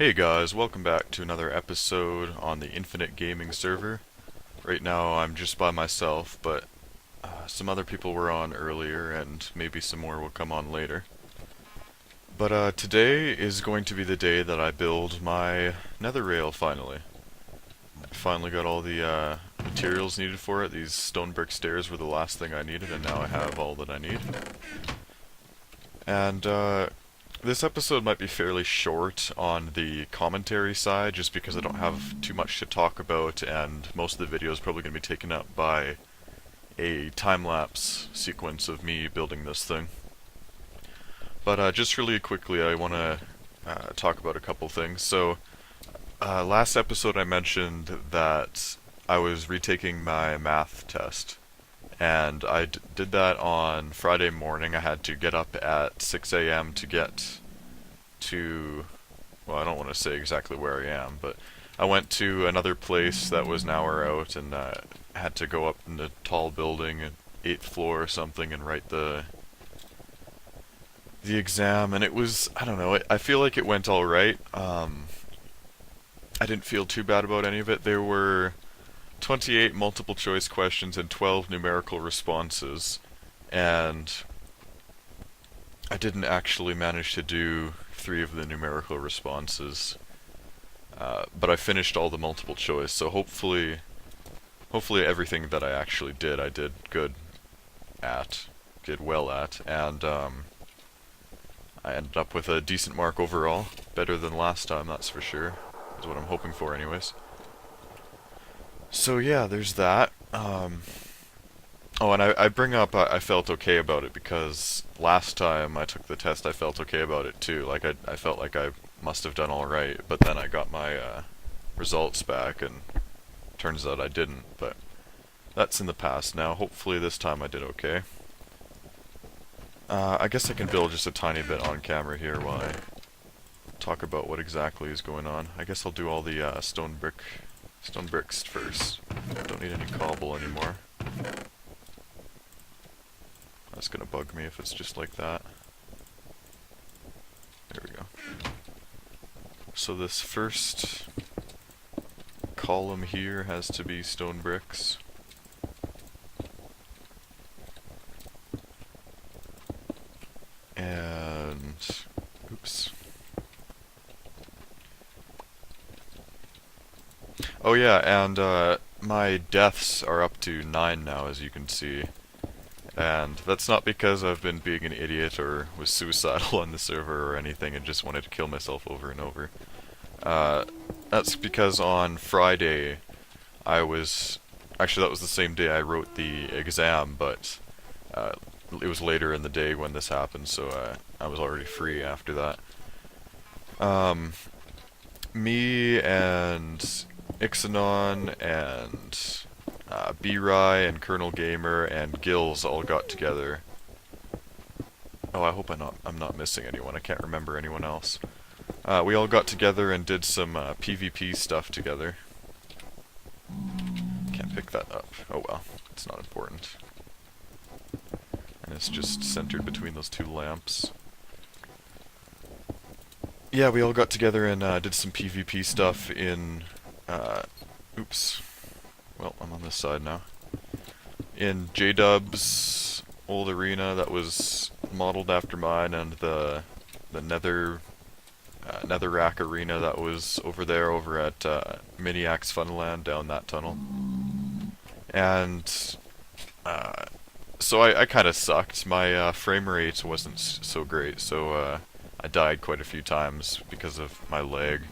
Hey guys, welcome back to another episode on the Infinite Gaming server. Right now I'm just by myself, but some other people were on earlier and maybe some more will come on later. But today is going to be the day that I build my nether rail finally. I finally got all the materials needed for it. These stone brick stairs were the last thing I needed, and now I have all that I need. And this episode might be fairly short on the commentary side, just because I don't have too much to talk about, and most of the video is probably going to be taken up by a time-lapse sequence of me building this thing. But just really quickly, I want to talk about a couple things. So, last episode I mentioned that I was retaking my math test. And I did that on Friday morning. I had to get up at 6 a.m. to get to, well, I don't want to say exactly where I am, but I went to another place that was an hour out, and had to go up in a tall building, 8th floor or something, and write the exam. And it was, I don't know, I feel like it went alright. I didn't feel too bad about any of it. There were 28 multiple choice questions and 12 numerical responses, and I didn't actually manage to do 3 of the numerical responses, but I finished all the multiple choice, so hopefully everything that I actually did, I did well at, and I ended up with a decent mark overall, better than last time, that's for sure, is what I'm hoping for anyways. So yeah, there's that. Oh, and I bring up I felt okay about it because last time I took the test I felt okay about it too. Like I felt like I must have done alright, but then I got my results back and turns out I didn't, but that's in the past now. Hopefully this time I did okay. I guess I can build just a tiny bit on camera here while I talk about what exactly is going on. I guess I'll do all the stone bricks first. Don't need any cobble anymore. That's gonna bug me if it's just like that. There we go. So this first column here has to be stone bricks. And oops. Oh yeah, and my deaths are up to 9 now, as you can see. And that's not because I've been being an idiot or was suicidal on the server or anything and just wanted to kill myself over and over. That's because on Friday actually that was the same day I wrote the exam, but it was later in the day when this happened, so I was already free after that. Me and Ixanon and B-Rye and Colonel Gamer and Gills all got together. Oh, I hope I'm not missing anyone. I can't remember anyone else. We all got together and did some PvP stuff together. Can't pick that up. Oh well, it's not important. And it's just centered between those 2 lamps. Yeah, we all got together and did some PvP stuff in oops. Well, I'm on this side now. In J-Dub's old arena that was modeled after mine, and the Netherrack arena that was over there over at Miniax Funland down that tunnel. And so I kind of sucked. My frame rate wasn't so great, so I died quite a few times because of my lag.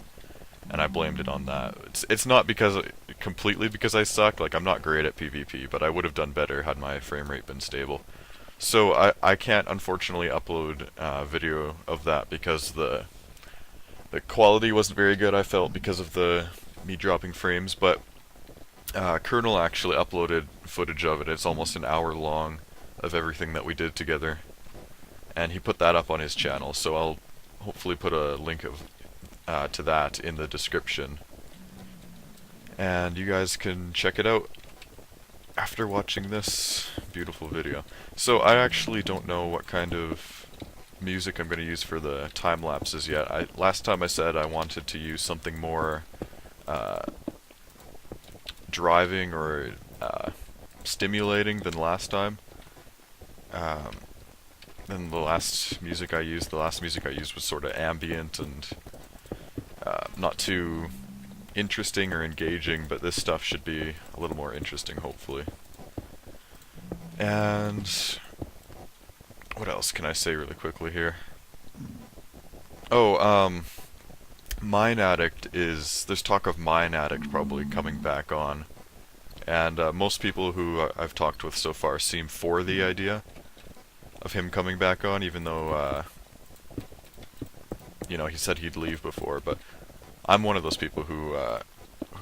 And I blamed it on that. It's not completely because I sucked. Like, I'm not great at PvP, but I would have done better had my frame rate been stable. So I can't unfortunately upload video of that because the quality wasn't very good, I felt, because of me dropping frames. But Colonel actually uploaded footage of it. It's almost an hour long of everything that we did together, and he put that up on his channel. So I'll hopefully put a link to that in the description, and you guys can check it out after watching this beautiful video. So I actually don't know what kind of music I'm going to use for the time lapses yet. Last time I said I wanted to use something more uh, driving or stimulating than last time. Um, and the last music I used was sort of ambient and not too interesting or engaging, but this stuff should be a little more interesting, hopefully. And what else can I say really quickly here? Oh, Mine Addict there's talk of Mine Addict probably coming back on. And most people who I've talked with so far seem for the idea of him coming back on, even though, he said he'd leave before, but I'm one of those people who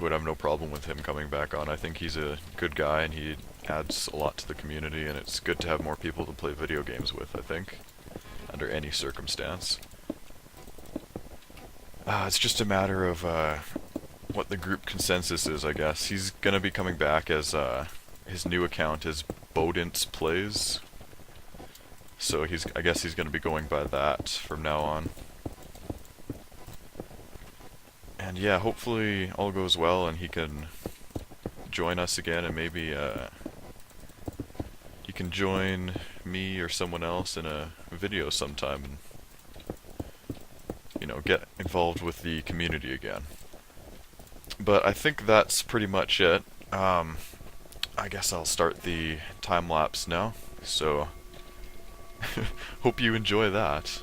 would have no problem with him coming back on. I think he's a good guy and he adds a lot to the community, and it's good to have more people to play video games with, I think, under any circumstance. It's just a matter of what the group consensus is, I guess. He's gonna be coming back as his new account is Bodint's Plays, so I guess he's gonna be going by that from now on. And yeah, hopefully all goes well and he can join us again, and maybe he can join me or someone else in a video sometime and, get involved with the community again. But I think that's pretty much it. I guess I'll start the time lapse now, so hope you enjoy that.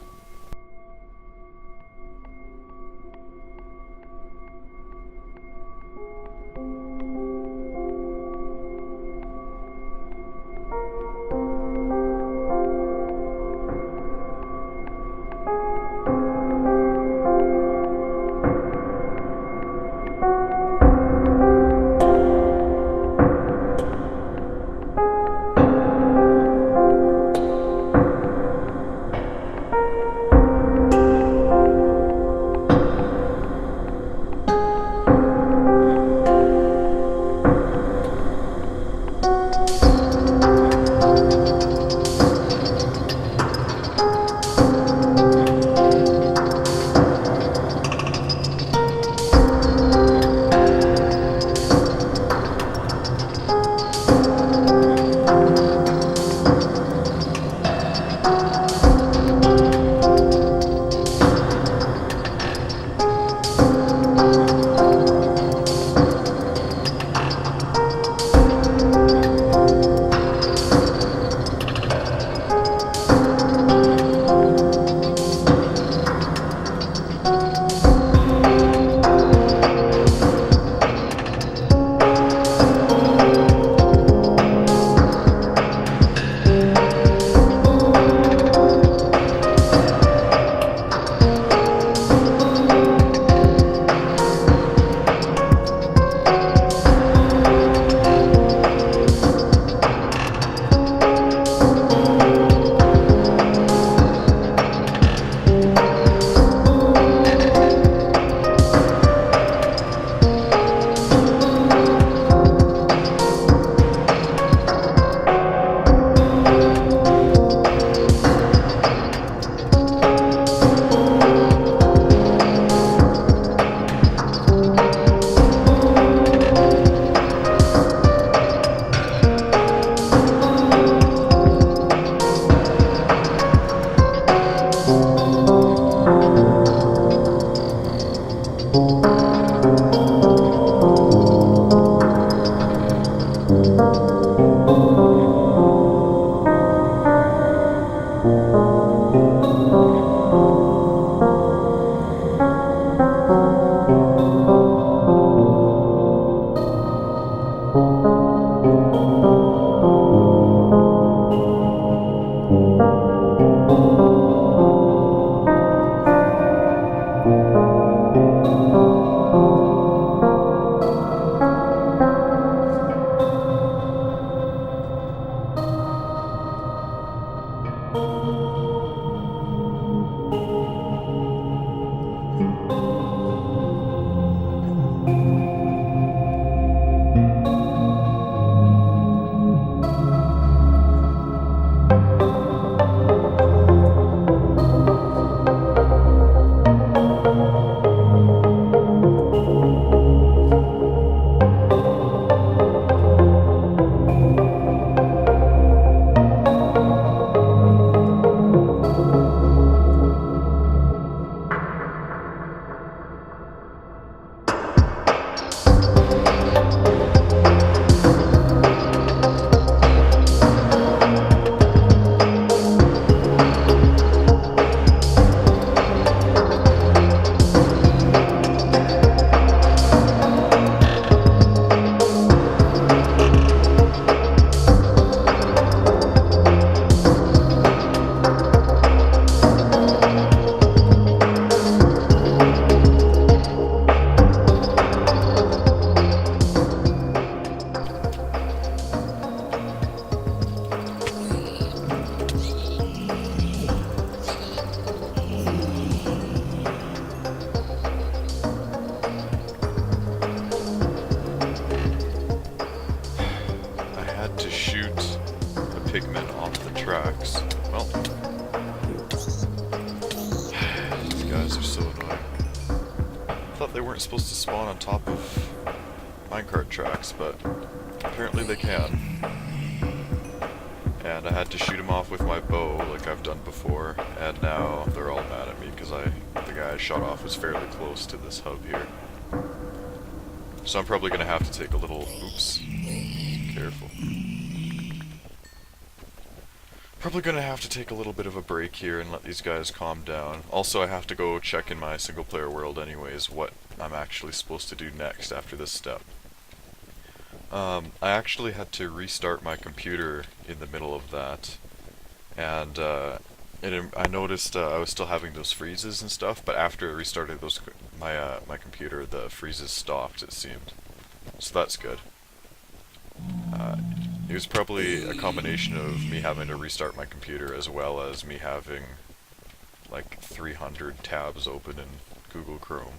annoying. I thought they weren't supposed to spawn on top of minecart tracks, but apparently they can. And I had to shoot them off with my bow, like I've done before, and now they're all mad at me because the guy I shot off was fairly close to this hub here. So I'm probably gonna have to take a little, oops, careful. Probably gonna have to take a little bit of a break here and let these guys calm down. Also, I have to go check in my single player world anyways what I'm actually supposed to do next after this step. I actually had to restart my computer in the middle of that, and I noticed I was still having those freezes and stuff, but after I restarted my computer, the freezes stopped, it seemed. So that's good. It was probably a combination of me having to restart my computer as well as me having like 300 tabs open in Google Chrome.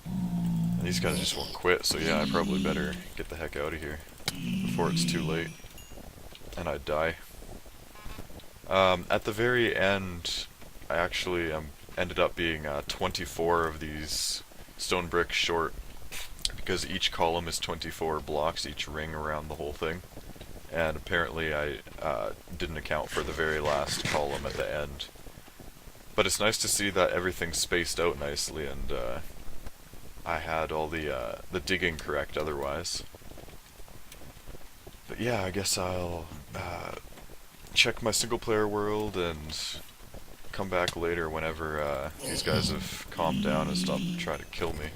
And these guys just won't quit, so yeah, I probably better get the heck out of here before it's too late and I die. At the very end, I actually ended up being 24 of these stone bricks short, because each column is 24 blocks, each ring around the whole thing. And apparently I didn't account for the very last column at the end. But it's nice to see that everything's spaced out nicely, and I had all the digging correct otherwise. But yeah, I guess I'll check my single player world and come back later whenever these guys have calmed down and stopped trying to kill me.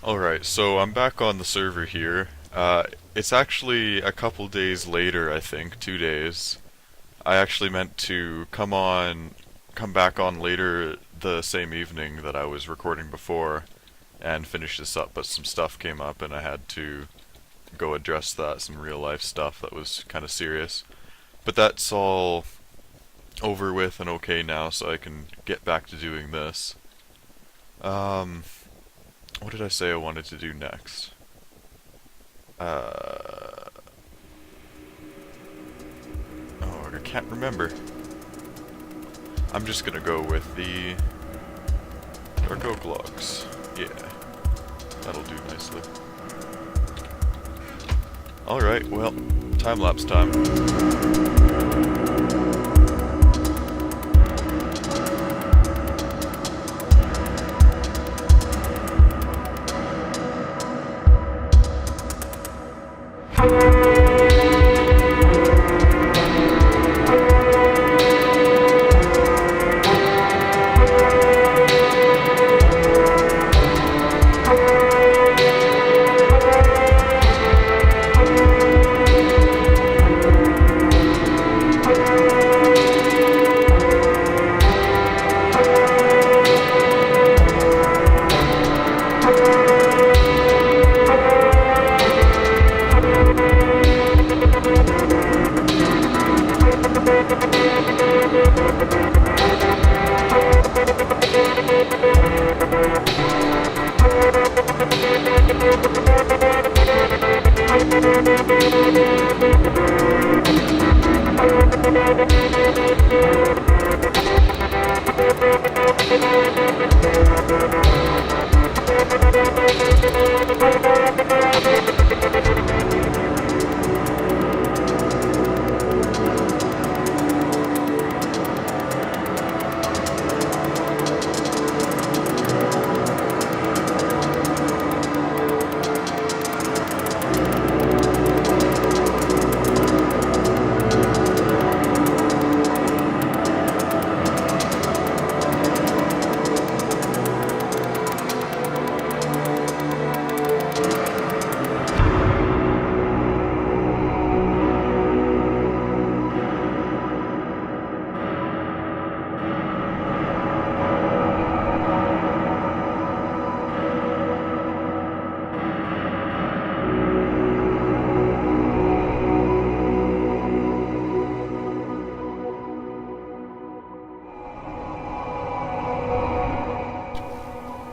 Alright, so I'm back on the server here. It's actually a couple days later, I think, 2 days. I actually meant to come back on later the same evening that I was recording before and finish this up, but some stuff came up and I had to go address that, some real life stuff that was kind of serious. But that's all over with and okay now, so I can get back to doing this. What did I say I wanted to do next? Oh, I can't remember. I'm just gonna go with the dark oak logs. Yeah, that'll do nicely. Alright, well, time-lapse time.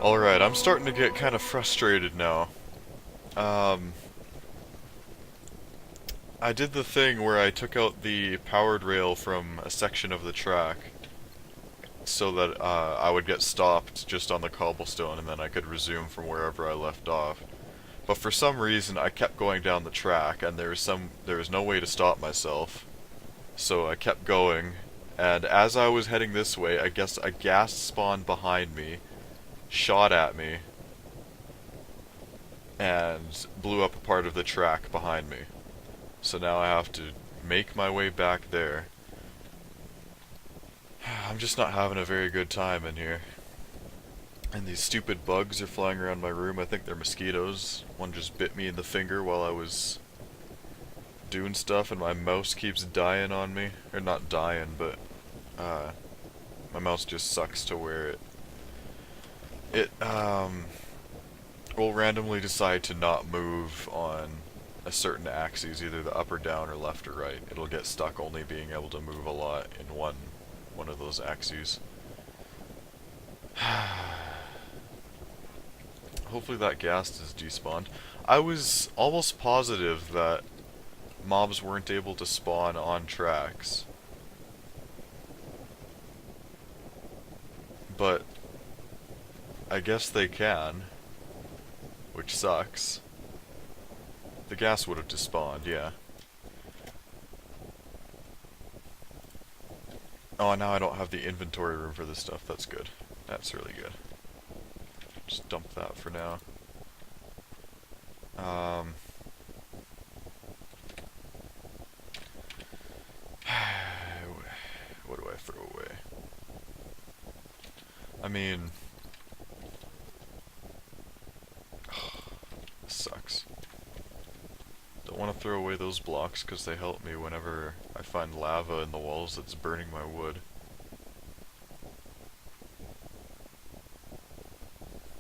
Alright, I'm starting to get kind of frustrated now. I did the thing where I took out the powered rail from a section of the track, so that I would get stopped just on the cobblestone and then I could resume from wherever I left off. But for some reason I kept going down the track and there was no way to stop myself. So I kept going, and as I was heading this way, I guess a ghast spawned behind me, shot at me, and blew up a part of the track behind me. So now I have to make my way back there. I'm just not having a very good time in here. And these stupid bugs are flying around my room. I think they're mosquitoes. One just bit me in the finger while I was doing stuff, and my mouse keeps dying on me. Or not dying, but my mouse just sucks to where it will randomly decide to not move on a certain axis, either the up or down or left or right. It'll get stuck only being able to move a lot in one of those axes. Hopefully that ghast is despawned. I was almost positive that mobs weren't able to spawn on tracks. But I guess they can, which sucks. The ghast would have despawned, yeah. Oh, now I don't have the inventory room for this stuff. That's good. That's really good. Just dump that for now. What do I throw away? I mean, this sucks. Don't want to throw away those blocks because they help me whenever I find lava in the walls that's burning my wood.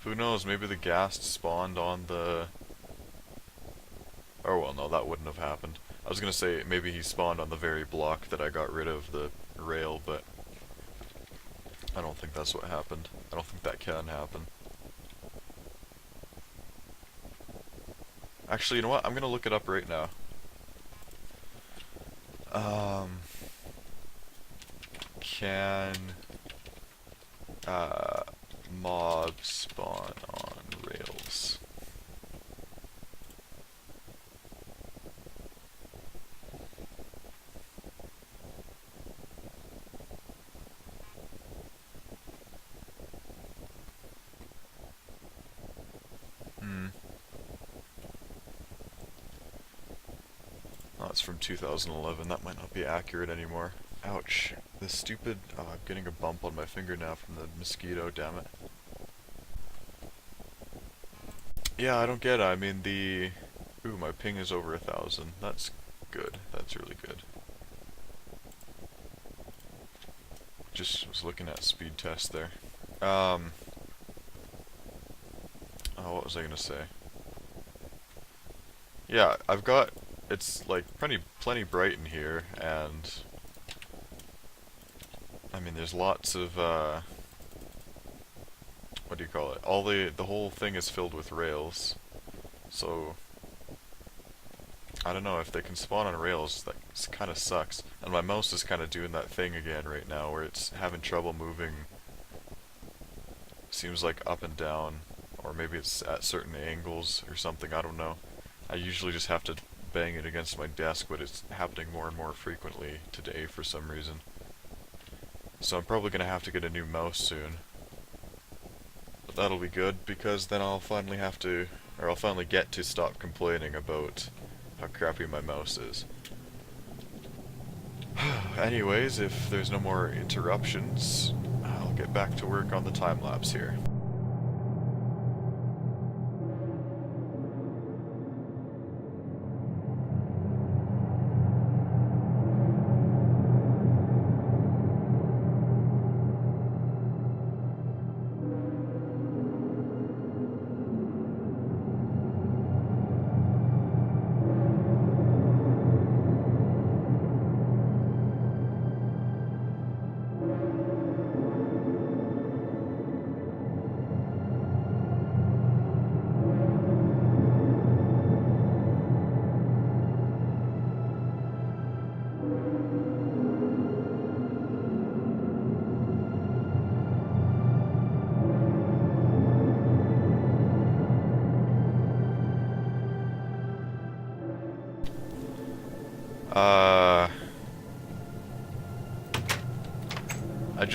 Who knows, maybe the ghast spawned on the... Oh well, no, that wouldn't have happened. I was gonna say maybe he spawned on the very block that I got rid of, the rail, but I don't think that's what happened. I don't think that can happen. Actually, you know what? I'm gonna look it up right now. Can mob spawn on rails? Oh, it's from 2011. That might not be accurate anymore. Ouch. This stupid... Oh, I'm getting a bump on my finger now from the mosquito, damn it. Yeah, I don't get it. I mean, the... Ooh, my ping is over 1,000. That's good. That's really good. Just was looking at speed test there. Oh, what was I gonna say? Yeah, I've got... It's, like, plenty bright in here, and... I mean, there's lots of, what do you call it? The whole thing is filled with rails. So... I don't know, if they can spawn on rails, that kind of sucks. And my mouse is kind of doing that thing again right now, where it's having trouble moving. Seems like up and down, or maybe it's at certain angles or something, I don't know. I usually just have to bang it against my desk, but it's happening more and more frequently today for some reason. So I'm probably gonna have to get a new mouse soon. But that'll be good, because then I'll finally get to stop complaining about how crappy my mouse is. Anyways, if there's no more interruptions, I'll get back to work on the time lapse here.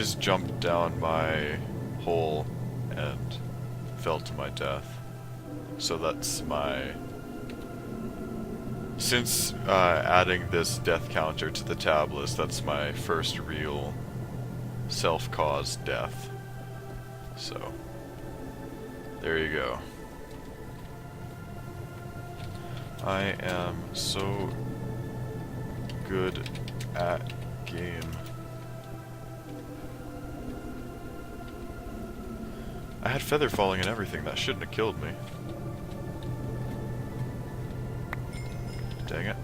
just jumped down my hole and fell to my death. So that's my... Since adding this death counter to the tab list, that's my first real self-caused death. So, there you go. I am so good at game. I had feather falling and everything, that shouldn't have killed me. Dang it.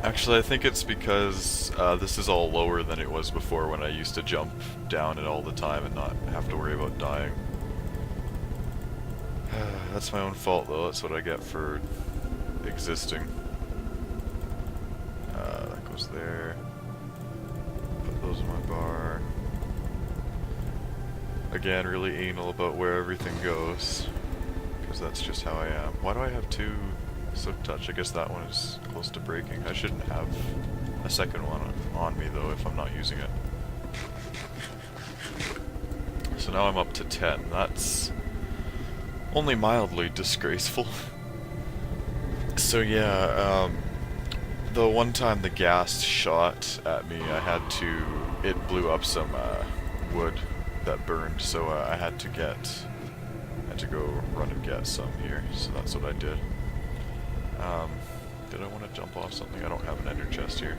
Actually, I think it's because this is all lower than it was before when I used to jump down it all the time and not have to worry about dying. That's my own fault though, that's what I get for existing. That goes there. Put those in my bar. Again, really anal about where everything goes, because that's just how I am. Why do I have two silk touch? I guess that one is close to breaking. I shouldn't have a second one on me though if I'm not using it. So now I'm up to 10. That's only mildly disgraceful. So yeah, the one time the gas shot at me, it blew up some wood that burned, so I had to go run and get some here, so that's what I did. Did I want to jump off something? I don't have an ender chest here.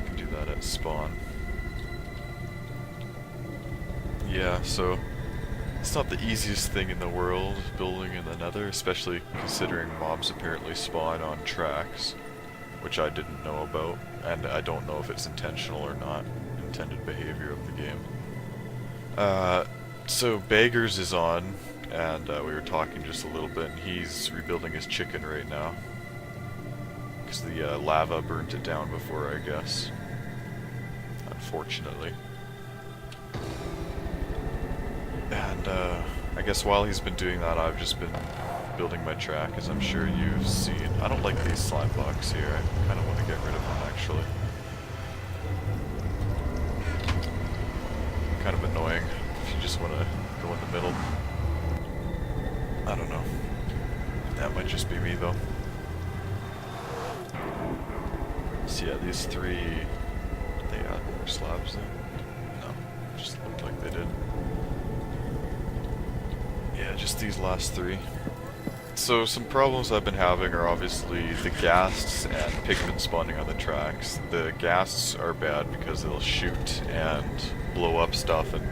I can do that at spawn. Yeah, so it's not the easiest thing in the world building in the Nether, especially considering mobs apparently spawn on tracks, which I didn't know about, and I don't know if it's intentional or not, intended behavior of the game. So Beggars is on, and we were talking just a little bit, and he's rebuilding his chicken right now. Because the lava burnt it down before, I guess. Unfortunately. And I guess while he's been doing that, I've just been building my track, as I'm sure you've seen. I don't like these slime blocks here. I kind of want to get rid of them, actually. Kind of annoying if you just want to go in the middle. I don't know. That might just be me, though. So yeah, these three... Did they add more slabs in? No. Just looked like they did. Yeah, just these last three. So some problems I've been having are obviously the ghasts and pigmen spawning on the tracks. The ghasts are bad because they'll shoot and blow up stuff and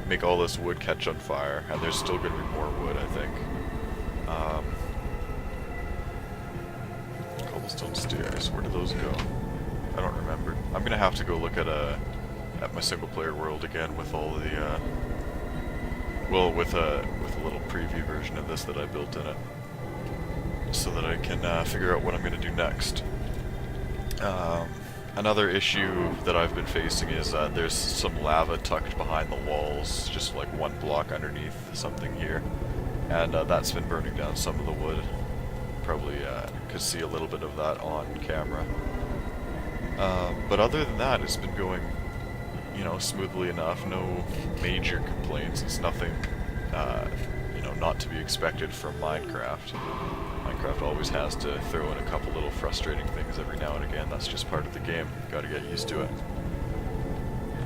make all this wood catch on fire, and there's still going to be more wood, I think. Cobblestone stairs, where do those go? I don't remember. I'm going to have to go look at my single player world again with all the well, with a little preview version of this that I built in it, so that I can figure out what I'm going to do next. Another issue that I've been facing is there's some lava tucked behind the walls, just like one block underneath something here, and that's been burning down some of the wood. Probably could see a little bit of that on camera. But other than that, it's been going, you know, smoothly enough. No major complaints. It's nothing, you know, not to be expected from Minecraft. Minecraft always has to throw in a couple little frustrating things every now and again. That's just part of the game. Gotta get used to it.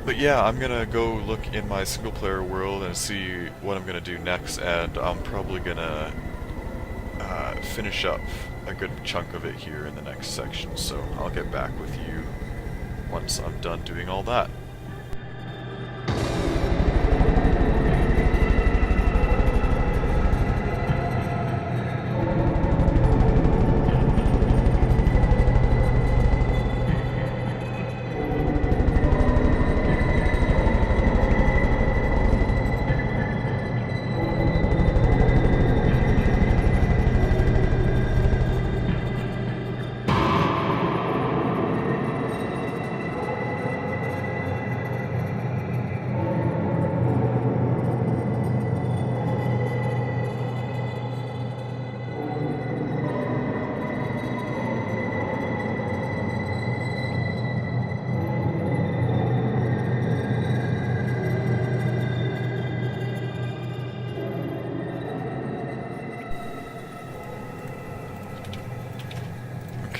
But yeah, I'm gonna go look in my single player world and see what I'm gonna do next, and I'm probably gonna finish up a good chunk of it here in the next section, so I'll get back with you once I'm done doing all that.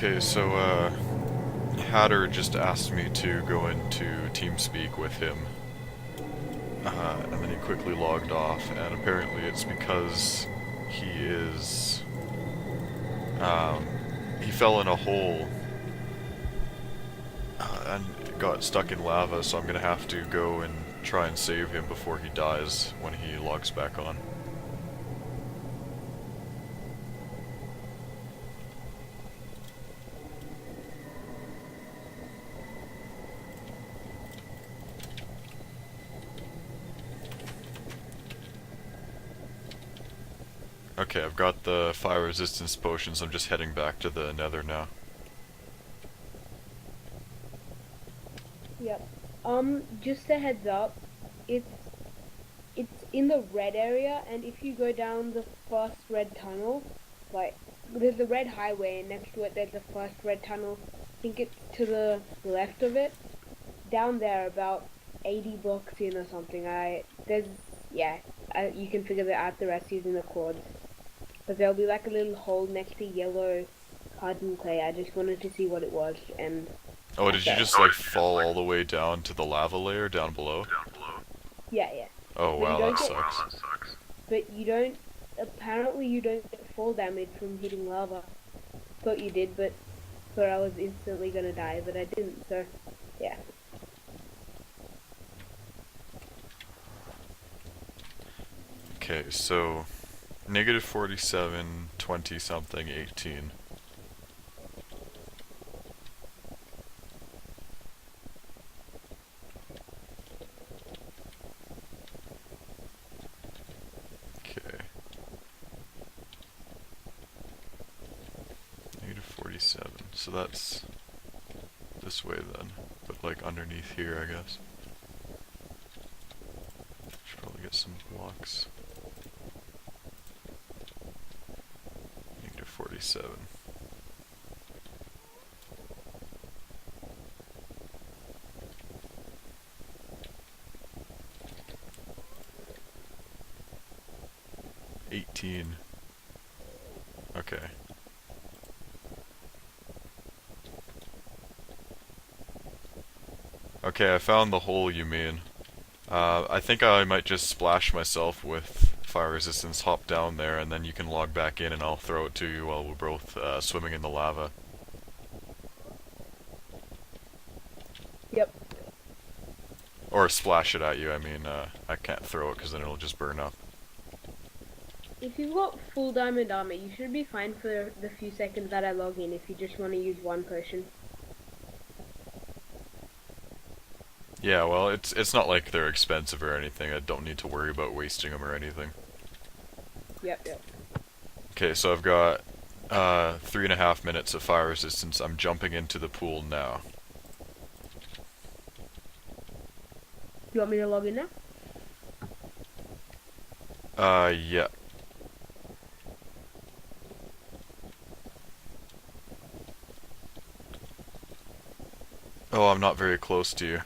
Okay, so Hatter just asked me to go into TeamSpeak with him, and then he quickly logged off, and apparently it's because he is, he fell in a hole and got stuck in lava, so I'm gonna have to go and try and save him before he dies when he logs back on. Okay, I've got the fire resistance potions. I'm just heading back to the Nether now. Yep. Just a heads up, it's in the red area, and if you go down the first red tunnel, like there's a red highway, and next to it there's the first red tunnel. I think it's to the left of it. Down there, about 80 blocks in or something. You can figure that out the rest using the cords. But there'll be like a little hole next to yellow hardened clay. I just wanted to see what it was, and Oh, did you just like fall all the way down to the lava layer down below? yeah. Oh But wow, you don't that get, sucks. but you don't. Apparently, you don't get fall damage from hitting lava. Thought you did, but thought I was instantly gonna die, but I didn't. So, yeah. Okay, so negative 47, 20 something, 18. Okay. Negative 47. So that's this way then. But like underneath here, I guess. Should probably get some blocks. Negative 47. Okay. Okay, I found the hole you mean. I think I might just splash myself with fire resistance, hop down there, and then you can log back in and I'll throw it to you while we're both swimming in the lava. Yep. Or splash it at you, I mean, I can't throw it because then it'll just burn up. If you've got full diamond armor, you should be fine for the few seconds that I log in if you just want to use one potion. Yeah, well, it's not like they're expensive or anything. I don't need to worry about wasting them or anything. Yep. Okay, so I've got 3.5 minutes of fire resistance. I'm jumping into the pool now. You want me to log in now? Yeah. Oh, I'm not very close to you.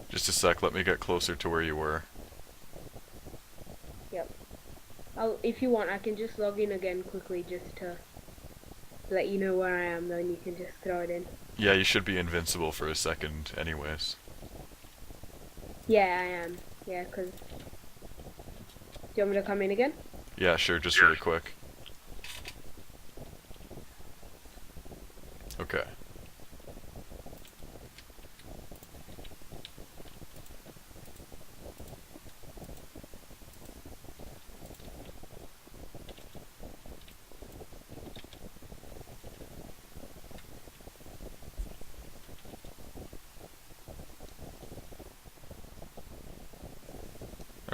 Just a sec, let me get closer to where you were. Yep. If you want, I can just log in again quickly just to let you know where I am, then you can just throw it in. Yeah, you should be invincible for a second anyways. Yeah, I am. Yeah, because... Do you want me to come in again? Yeah, sure, just really quick. Okay.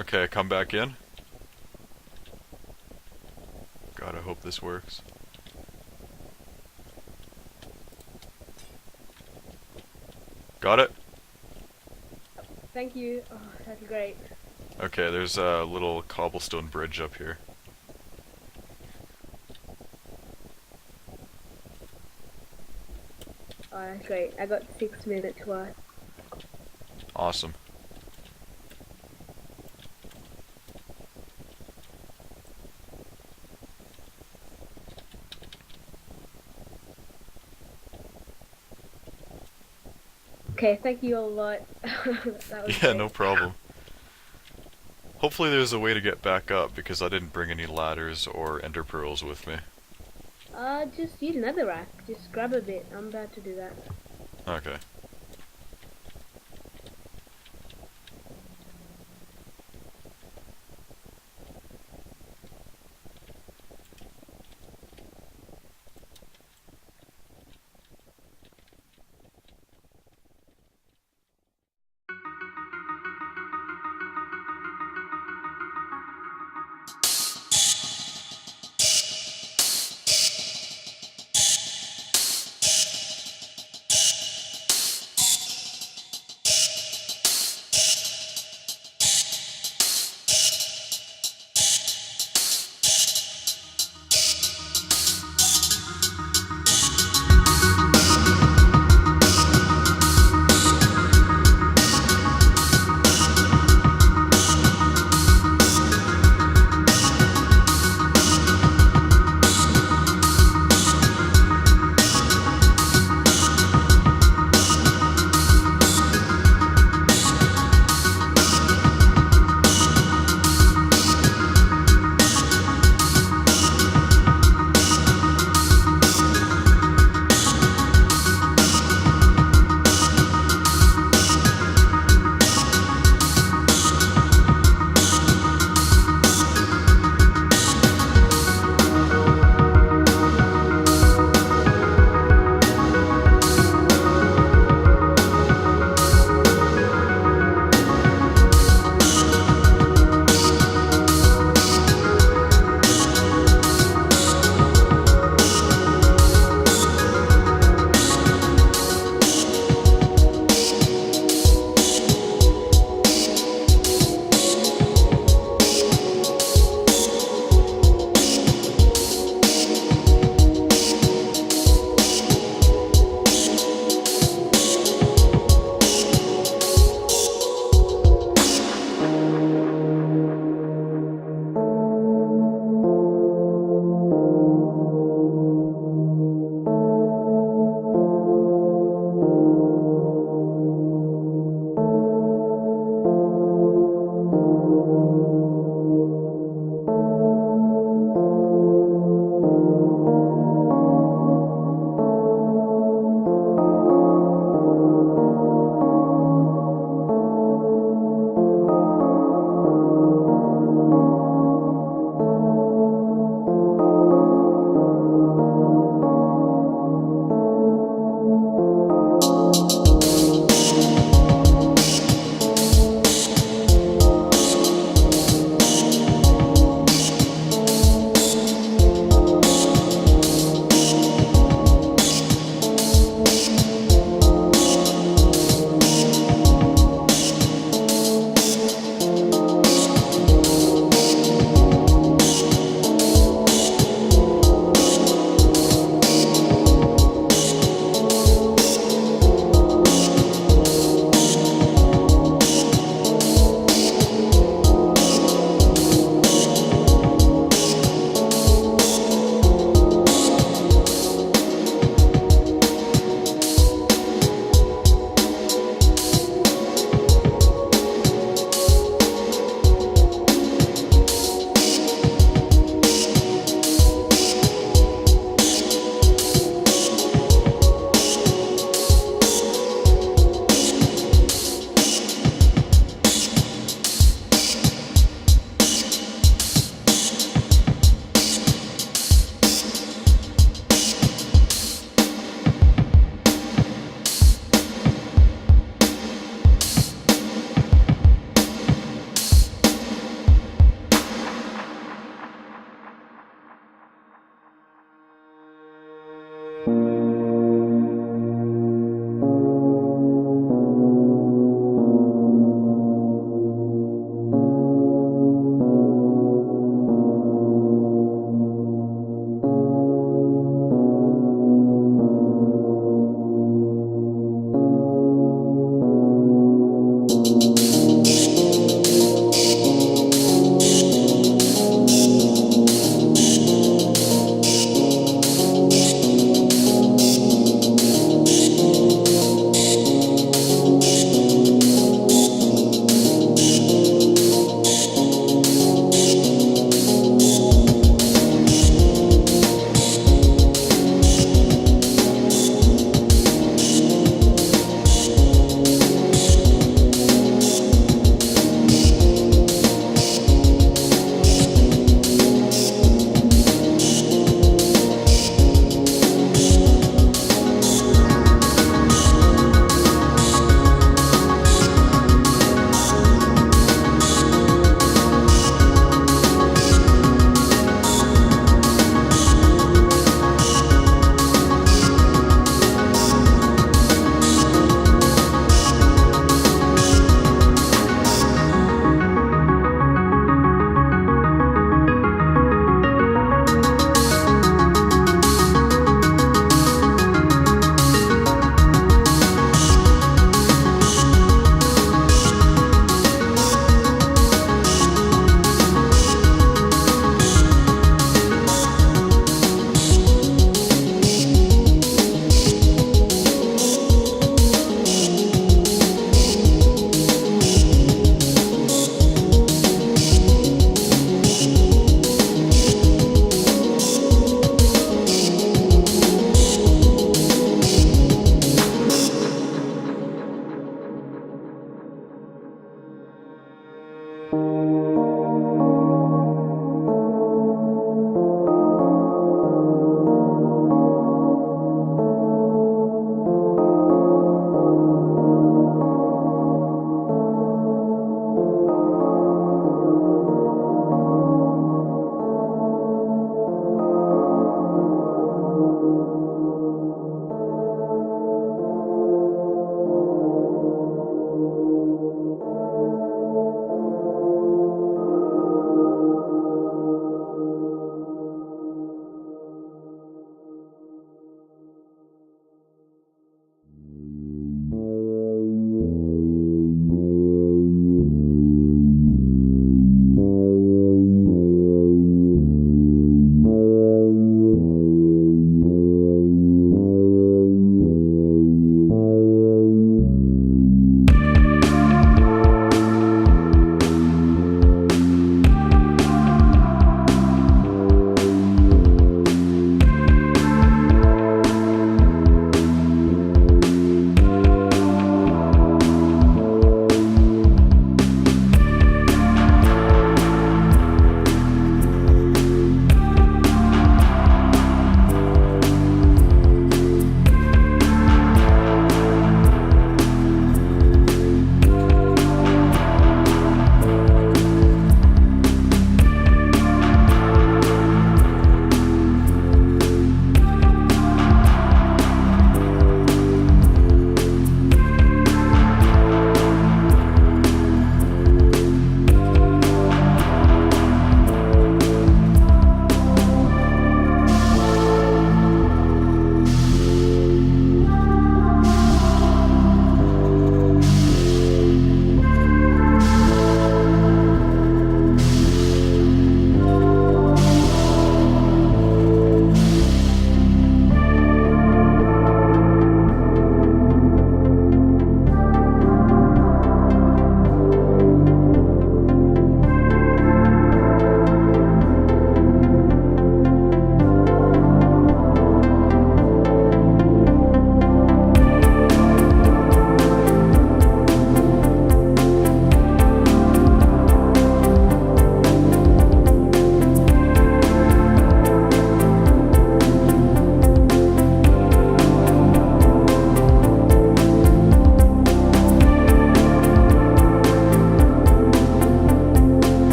Okay, come back in. God, I hope this works. Got it? Thank you. Oh, that's great. Okay, there's a little cobblestone bridge up here. Oh, that's great. I got 6 minutes worth. Awesome. Okay, thank you a lot. That was Yeah, great. no problem. Hopefully there's a way to get back up because I didn't bring any ladders or ender pearls with me. Just use netherrack. Just grab a bit. I'm about to do that. Okay.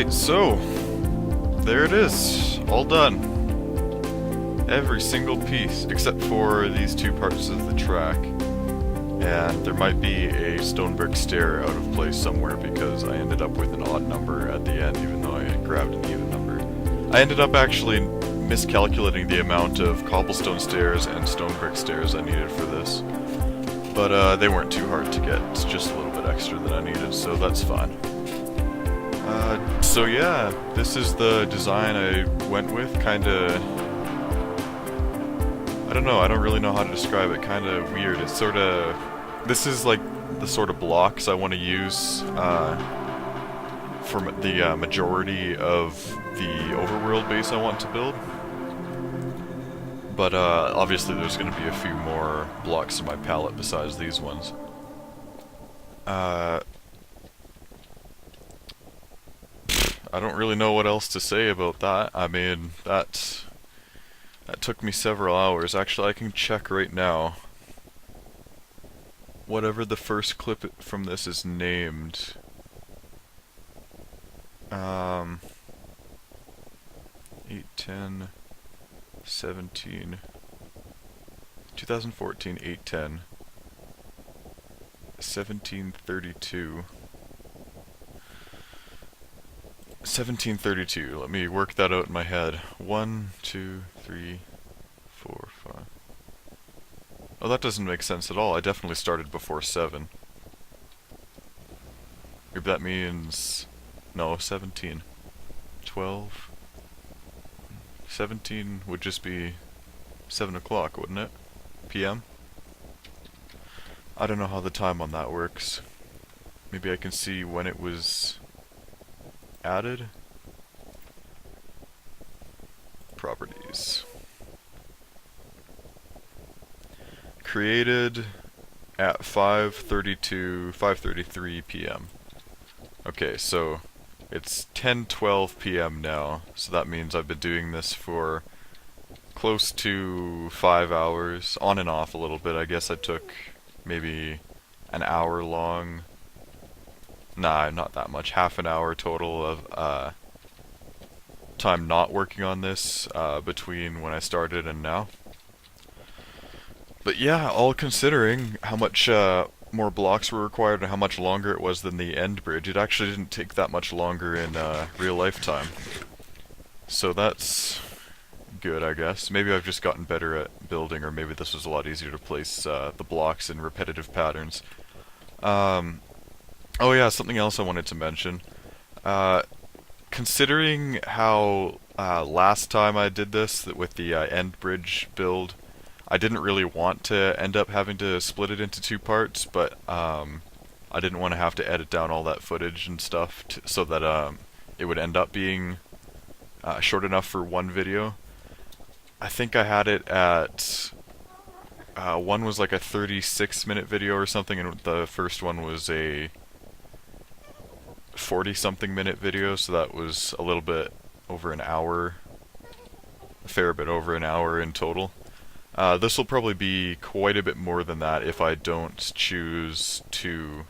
Alright, so there it is. All done. Every single piece, except for these two parts of the track. And there might be a stone brick stair out of place somewhere because I ended up with an odd number at the end, even though I grabbed an even number. I ended up actually miscalculating the amount of cobblestone stairs and stone brick stairs I needed for this. But they weren't too hard to get, it's just a little bit extra that I needed, so that's fine. So yeah, this is the design I went with, kinda... I don't know, I don't really know how to describe it, kinda weird. It's sorta... This is like the sort of blocks I want to use for the majority of the overworld base I want to build. But obviously there's going to be a few more blocks in my palette besides these ones. I don't really know what else to say about that. I mean, that took me several hours. Actually, I can check right now. Whatever the first clip from this is named. 810 17 2014 810 1732 1732. Let me work that out in my head. 1 2 3 4 5. Oh, that doesn't make sense at all. I definitely started before 7. Maybe that means... No, 17. 12. 17 would just be 7 o'clock, wouldn't it? PM? I don't know how the time on that works. Maybe I can see when it was added. Properties. Created at 5:33 p.m. Okay, so it's 10:12 p.m. now, so that means I've been doing this for close to 5 hours, on and off a little bit. I guess I took maybe an hour long, nah, not that much, half an hour total of time not working on this between when I started and now. But yeah, all considering how much more blocks were required and how much longer it was than the end bridge, it actually didn't take that much longer in real life time. So that's good, I guess. Maybe I've just gotten better at building, or maybe this was a lot easier to place the blocks in repetitive patterns. Oh yeah, something else I wanted to mention. Considering how last time I did this with the end bridge build, I didn't really want to end up having to split it into 2 parts, but I didn't want to have to edit down all that footage and stuff so that it would end up being short enough for one video. I think I had it at... one was like a 36-minute video or something, and the first one was a 40-something minute video, so that was a little bit over an hour, a fair bit over an hour in total. This will probably be quite a bit more than that if I don't choose to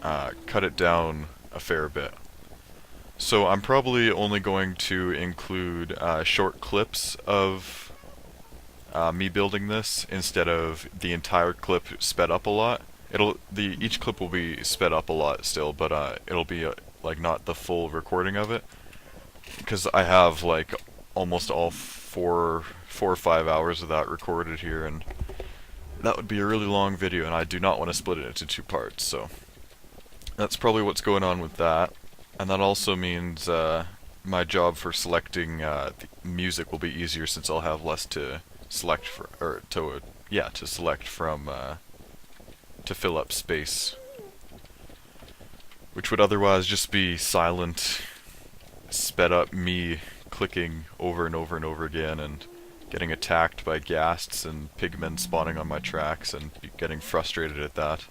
cut it down a fair bit. So I'm probably only going to include short clips of me building this instead of the entire clip sped up a lot. Each clip will be sped up a lot still, but it'll be like not the full recording of it, because I have like almost all 4 or 5 hours of that recorded here, and that would be a really long video, and I do not want to split it into 2 parts, so that's probably what's going on with that. And that also means my job for selecting the music will be easier, since I'll have less to select for, or to select from to fill up space, which would otherwise just be silent, sped up me clicking over and over and over again and getting attacked by ghasts and pigmen spawning on my tracks and getting frustrated at that.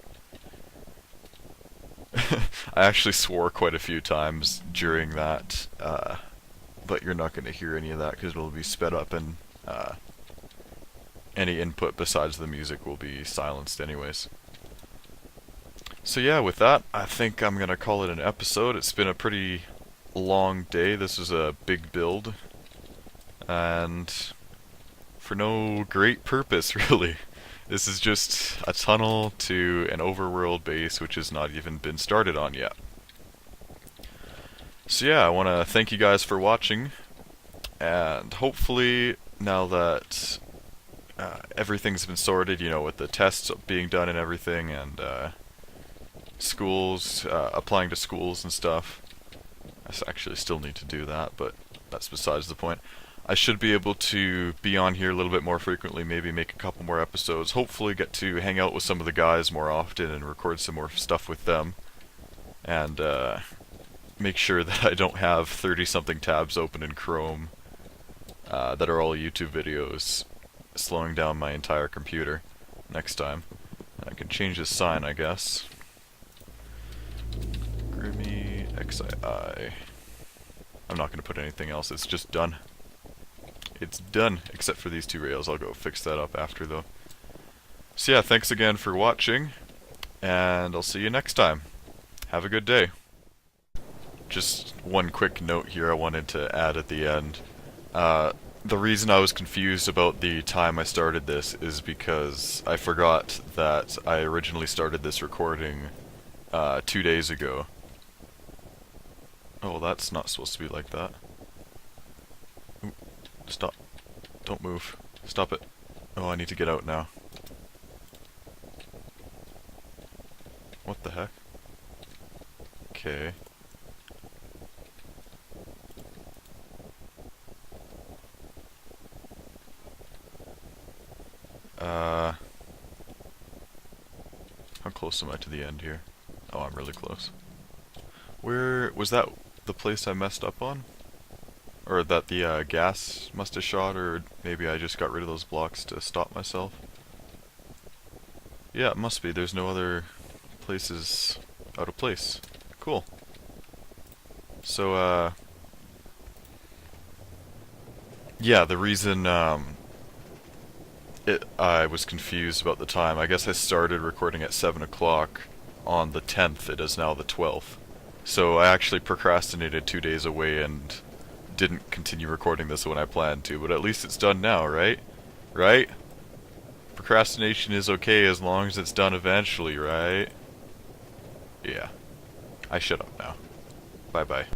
I actually swore quite a few times during that, but you're not going to hear any of that because it'll be sped up, and any input besides the music will be silenced anyways. So yeah, with that, I think I'm gonna call it an episode. It's been a pretty long day. This is a big build, and for no great purpose, really. This is just a tunnel to an overworld base which has not even been started on yet. So yeah, I want to thank you guys for watching, and hopefully now that everything's been sorted, you know, with the tests being done and everything, and schools, applying to schools and stuff. I actually still need to do that, but that's besides the point. I should be able to be on here a little bit more frequently, maybe make a couple more episodes, hopefully get to hang out with some of the guys more often and record some more stuff with them, and make sure that I don't have 30-something tabs open in Chrome that are all YouTube videos, slowing down my entire computer next time. I can change this sign, I guess. Grimmy XII. I'm not going to put anything else, it's just done. It's done, except for these two rails. I'll go fix that up after, though. So yeah, thanks again for watching, and I'll see you next time. Have a good day. Just one quick note here I wanted to add at the end. The reason I was confused about the time I started this is because I forgot that I originally started this recording 2 days ago. Oh, that's not supposed to be like that. Ooh, stop. Don't move. Stop it. Oh, I need to get out now. What the heck? Okay. How close am I to the end here? Oh, I'm really close. Where was that the place I messed up on? Or that the gas must have shot, or maybe I just got rid of those blocks to stop myself? Yeah, it must be. There's no other places out of place. Cool. So, yeah, the reason, I was confused about the time. I guess I started recording at 7 o'clock on the 10th. It is now the 12th. So I actually procrastinated 2 days away and didn't continue recording this when I planned to, but at least it's done now, right? Right? Procrastination is okay as long as it's done eventually, right? Yeah. I shut up now. Bye-bye.